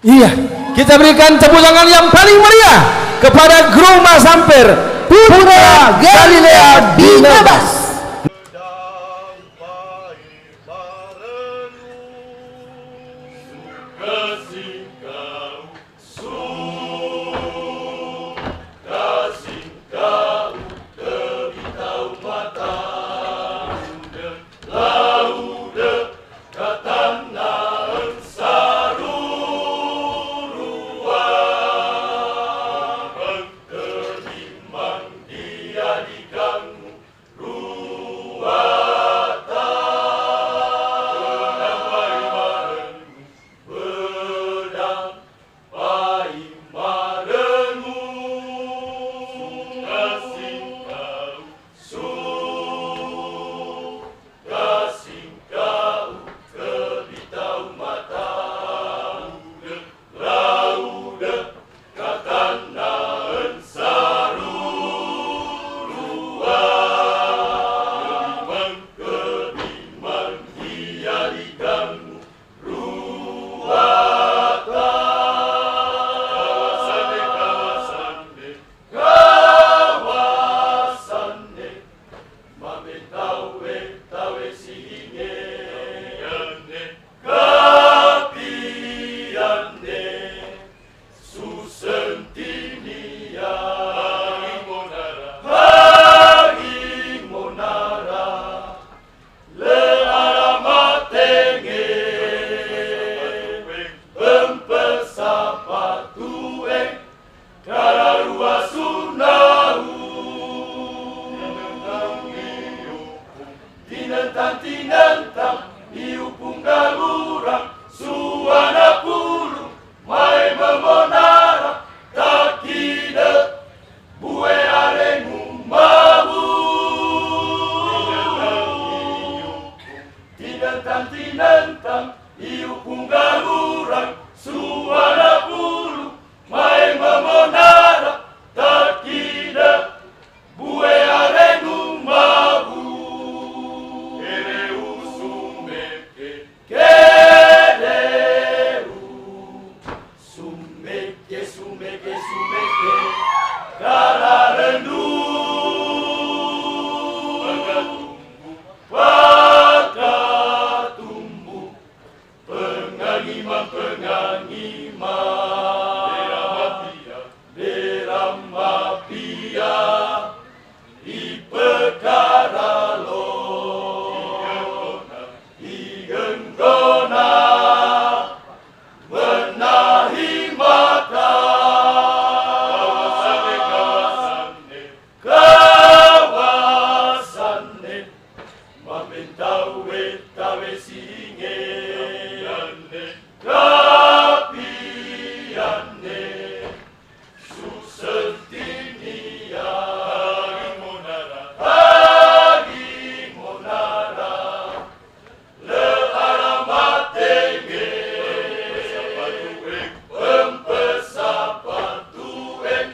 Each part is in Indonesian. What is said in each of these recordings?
Iya, kita berikan tepuk tangan yang paling meriah kepada Guru Mas Ampir Putra Galilea Binabas. Jadikanmu tinentang iupung galurang suana pulu mai memonara takide bue arengu mabu tinentang iupung galurang suana pulu mai memonara takide bue arengu mabu kereu sumeke kararendu tumbuh pengangima deramapia ipekara lo igenggona menahi mata kawasanne mamentawe tawe singe kapianne susentinia hagi monara le aramatenge pempesapatueng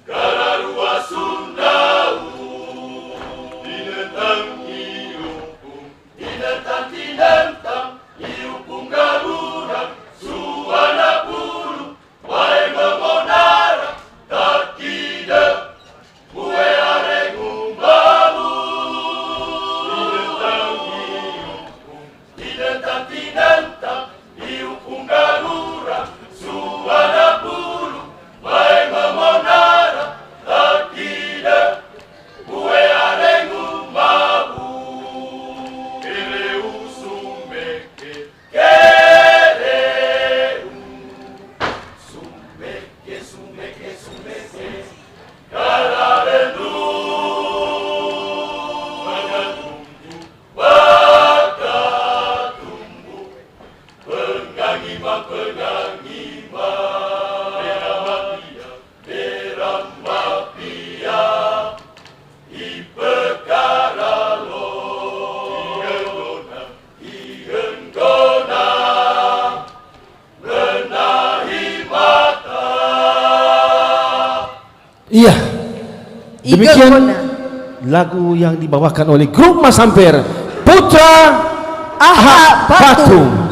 kararua sundau tinentang iupung galurang suana pulu mai memonara takide bue arengu mabu tinentang iupung galurang suana pulu mai memonara takide bue arengu mabu kereu sumeke kararendu tumbuh pengangima deramapia ipekara lo igenggona menahi mata. Iya, demikian Igenggona. lagu yang dibawakan oleh grup Mas Ampere, Putra Aha Batu.